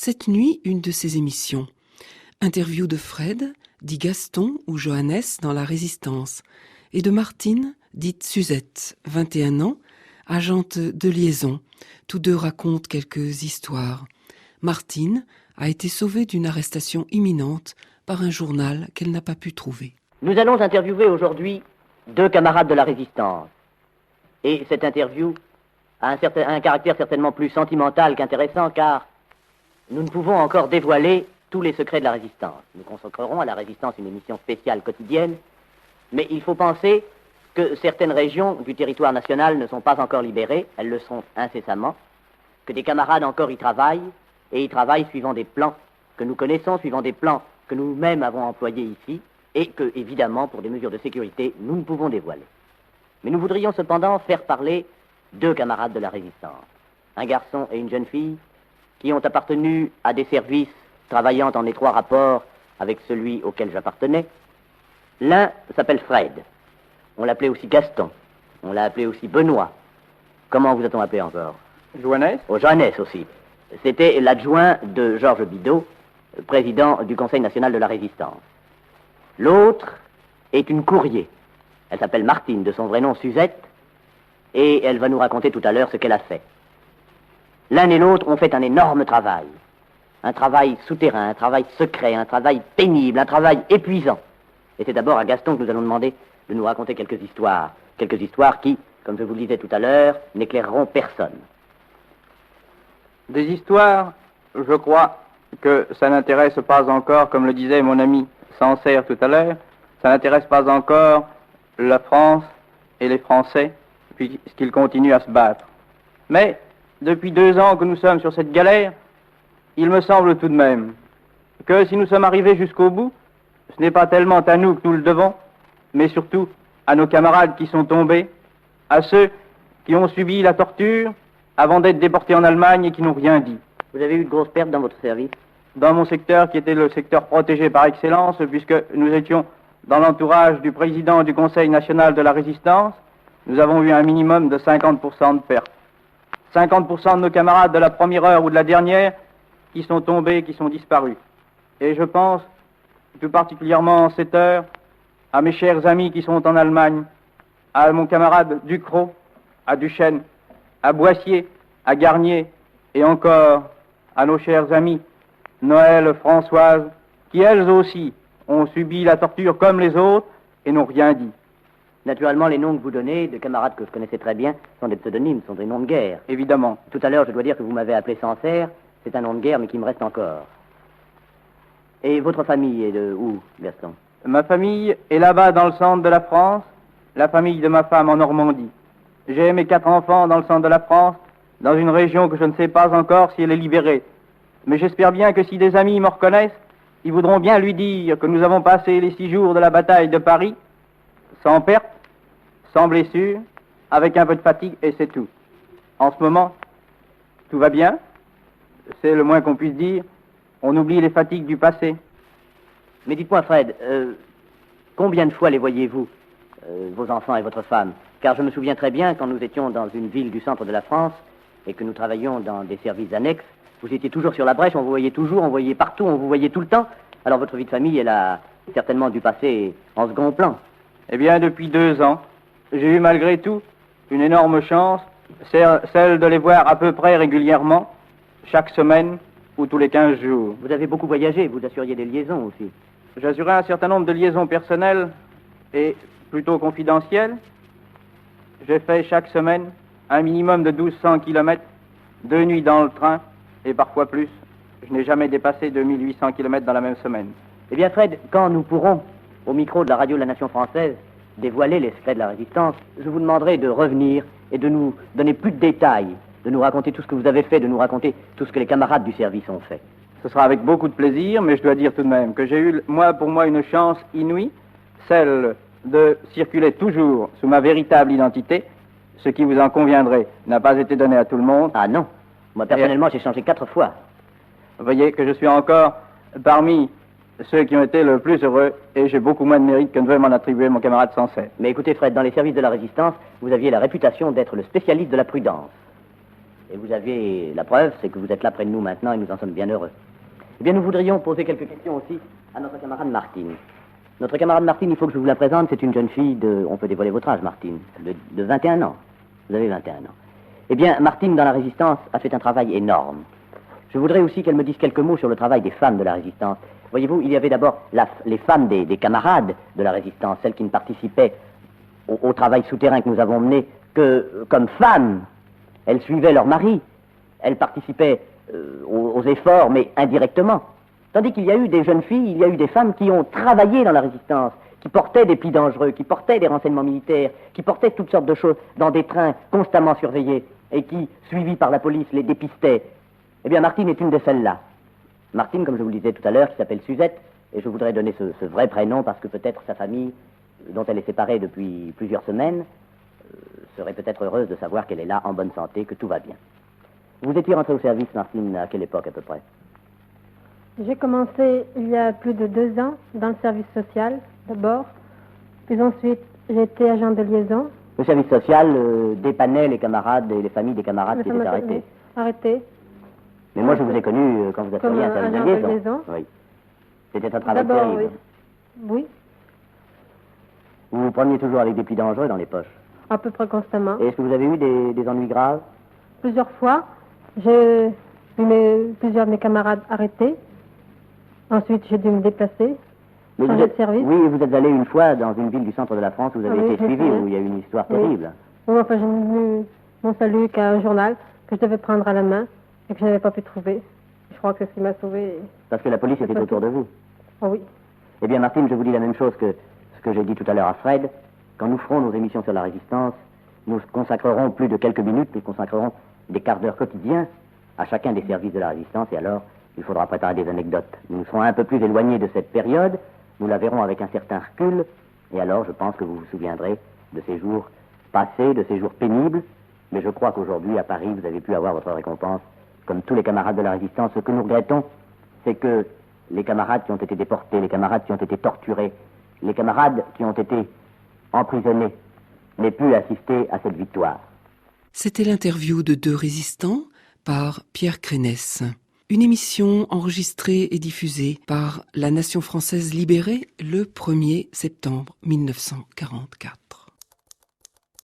Cette nuit, une de ses émissions. Interview de Fred, dit Gaston ou Johannes dans La Résistance, et de Martine, dite Suzette, 21 ans, agente de liaison. Tous deux racontent quelques histoires. Martine a été sauvée d'une arrestation imminente par un journal qu'elle n'a pas pu trouver. Nous allons interviewer aujourd'hui 2 camarades de la Résistance. Et cette interview a un caractère certainement plus sentimental qu'intéressant, car nous ne pouvons encore dévoiler tous les secrets de la Résistance. Nous consacrerons à la Résistance une émission spéciale quotidienne, mais il faut penser que certaines régions du territoire national ne sont pas encore libérées, elles le seront incessamment, que des camarades encore y travaillent, et y travaillent suivant des plans que nous connaissons, suivant des plans que nous-mêmes avons employés ici, et que, évidemment, pour des mesures de sécurité, nous ne pouvons dévoiler. Mais nous voudrions cependant faire parler 2 camarades de la Résistance, un garçon et une jeune fille, qui ont appartenu à des services travaillant en étroit rapport avec celui auquel j'appartenais. L'un s'appelle Fred. On l'appelait aussi Gaston. On l'a appelé aussi Benoît. Comment vous a-t-on appelé encore? Johannes. Oh, Johannes aussi. C'était l'adjoint de Georges Bidault, président du Conseil national de la Résistance. L'autre est une courrier. Elle s'appelle Martine, de son vrai nom Suzette, et elle va nous raconter tout à l'heure ce qu'elle a fait. L'un et l'autre ont fait un énorme travail. Un travail souterrain, un travail secret, un travail pénible, un travail épuisant. Et c'est d'abord à Gaston que nous allons demander de nous raconter quelques histoires qui, comme je vous le disais tout à l'heure, n'éclaireront personne. Des histoires, je crois que ça n'intéresse pas encore, comme le disait mon ami Sancerre tout à l'heure, ça n'intéresse pas encore la France et les Français, puisqu'ils continuent à se battre. Mais, depuis 2 ans que nous sommes sur cette galère, il me semble tout de même que si nous sommes arrivés jusqu'au bout, ce n'est pas tellement à nous que nous le devons, mais surtout à nos camarades qui sont tombés, à ceux qui ont subi la torture avant d'être déportés en Allemagne et qui n'ont rien dit. Vous avez eu de grosses pertes dans votre service? Dans mon secteur, qui était le secteur protégé par excellence, puisque nous étions dans l'entourage du président du Conseil national de la Résistance, nous avons eu un minimum de 50% de pertes. 50% de nos camarades de la première heure ou de la dernière qui sont tombés, qui sont disparus. Et je pense, tout particulièrement en cette heure, à mes chers amis qui sont en Allemagne, à mon camarade Ducrot, à Duchesne, à Boissier, à Garnier, et encore à nos chers amis Noël, Françoise, qui elles aussi ont subi la torture comme les autres et n'ont rien dit. Naturellement, les noms que vous donnez, de camarades que je connaissais très bien, sont des pseudonymes, sont des noms de guerre. Évidemment. Tout à l'heure, je dois dire que vous m'avez appelé Sancerre, c'est un nom de guerre, mais qui me reste encore. Et votre famille est de où, Gaston? Ma famille est là-bas dans le centre de la France, la famille de ma femme en Normandie. J'ai mes 4 enfants dans le centre de la France, dans une région que je ne sais pas encore si elle est libérée. Mais j'espère bien que si des amis me reconnaissent, ils voudront bien lui dire que nous avons passé les 6 jours de la bataille de Paris, sans perte, sans blessure, avec un peu de fatigue, et c'est tout. En ce moment, tout va bien, c'est le moins qu'on puisse dire. On oublie les fatigues du passé. Mais dites-moi, Fred, combien de fois les voyez-vous, vos enfants et votre femme? Car je me souviens très bien, quand nous étions dans une ville du centre de la France, et que nous travaillions dans des services annexes, vous étiez toujours sur la brèche, on vous voyait toujours, on vous voyait partout, on vous voyait tout le temps. Alors votre vie de famille, elle a certainement dû passer en second plan. Eh bien, depuis 2 ans, j'ai eu malgré tout une énorme chance, celle de les voir à peu près régulièrement, chaque semaine ou tous les 15 jours. Vous avez beaucoup voyagé, vous assuriez des liaisons aussi. J'assurais un certain nombre de liaisons personnelles et plutôt confidentielles. J'ai fait chaque semaine un minimum de 1200 km, 2 nuits dans le train et parfois plus. Je n'ai jamais dépassé 2800 km dans la même semaine. Eh bien, Fred, quand nous pourrons, au micro de la radio de la Nation française, dévoiler les secrets de la Résistance, je vous demanderai de revenir et de nous donner plus de détails, de nous raconter tout ce que vous avez fait, de nous raconter tout ce que les camarades du service ont fait. Ce sera avec beaucoup de plaisir, mais je dois dire tout de même que j'ai eu, pour moi, une chance inouïe, celle de circuler toujours sous ma véritable identité, ce qui, vous en conviendrez, n'a pas été donné à tout le monde. Ah non, moi personnellement j'ai changé 4 fois. Vous voyez que je suis encore parmi ceux qui ont été le plus heureux, et j'ai beaucoup moins de mérite que ne veut m'en attribuer mon camarade Sancerre. Mais écoutez Fred, dans les services de la Résistance, vous aviez la réputation d'être le spécialiste de la prudence. Et vous avez la preuve, c'est que vous êtes là près de nous maintenant et nous en sommes bien heureux. Eh bien, nous voudrions poser quelques questions aussi à notre camarade Martine. Notre camarade Martine, il faut que je vous la présente, c'est une jeune fille de... On peut dévoiler votre âge, Martine, de 21 ans. Vous avez 21 ans. Eh bien, Martine, dans la Résistance, a fait un travail énorme. Je voudrais aussi qu'elle me dise quelques mots sur le travail des femmes de la Résistance. Voyez-vous, il y avait d'abord les femmes des camarades de la Résistance, celles qui ne participaient au travail souterrain que nous avons mené que comme femmes. Elles suivaient leur mari, elles participaient aux efforts, mais indirectement. Tandis qu'il y a eu des jeunes filles, il y a eu des femmes qui ont travaillé dans la Résistance, qui portaient des plis dangereux, qui portaient des renseignements militaires, qui portaient toutes sortes de choses dans des trains constamment surveillés et qui, suivis par la police, les dépistaient. Eh bien, Martine est une de celles-là. Martine, comme je vous le disais tout à l'heure, qui s'appelle Suzette, et je voudrais donner ce vrai prénom parce que peut-être sa famille, dont elle est séparée depuis plusieurs semaines, serait peut-être heureuse de savoir qu'elle est là, en bonne santé, que tout va bien. Vous étiez rentrée au service, Martine, à quelle époque à peu près? J'ai commencé il y a plus de 2 ans dans le service social, d'abord. Puis ensuite, j'ai été agent de liaison. Le service social dépannait les camarades et les familles des camarades qui étaient arrêtés. Arrêtés. Mais moi, je vous ai connu quand vous êtes arrivé à un service de liaison. Oui. C'était un travail terrible. Oui. Vous vous preniez toujours avec des plis dangereux dans les poches? À peu près constamment. Et est-ce que vous avez eu des ennuis graves? Plusieurs fois. J'ai eu plusieurs de mes camarades arrêtés. Ensuite, j'ai dû me déplacer, changer de service. Oui, vous êtes allé une fois dans une ville du centre de la France où vous avez été suivi, où il y a eu une histoire terrible. Oui, enfin, j'ai eu mon salut qu'un journal que je devais prendre à la main et que je n'avais pas pu trouver. Je crois que c'est ce qui m'a sauvé. Parce que la police était autour de vous? Oh oui. Eh bien, Martine, je vous dis la même chose que ce que j'ai dit tout à l'heure à Fred. Quand nous ferons nos émissions sur la Résistance, nous consacrerons plus de quelques minutes, nous consacrerons des quarts d'heure quotidiens à chacun des services de la Résistance, et alors il faudra préparer des anecdotes. Nous serons un peu plus éloignés de cette période, nous la verrons avec un certain recul, et alors je pense que vous vous souviendrez de ces jours passés, de ces jours pénibles, mais je crois qu'aujourd'hui, à Paris, vous avez pu avoir votre récompense, comme tous les camarades de la Résistance. Ce que nous regrettons, c'est que les camarades qui ont été déportés, les camarades qui ont été torturés, les camarades qui ont été emprisonnés, n'aient pu assister à cette victoire. C'était l'interview de 2 résistants par Pierre Crénès. Une émission enregistrée et diffusée par la Nation française libérée le 1er septembre 1944.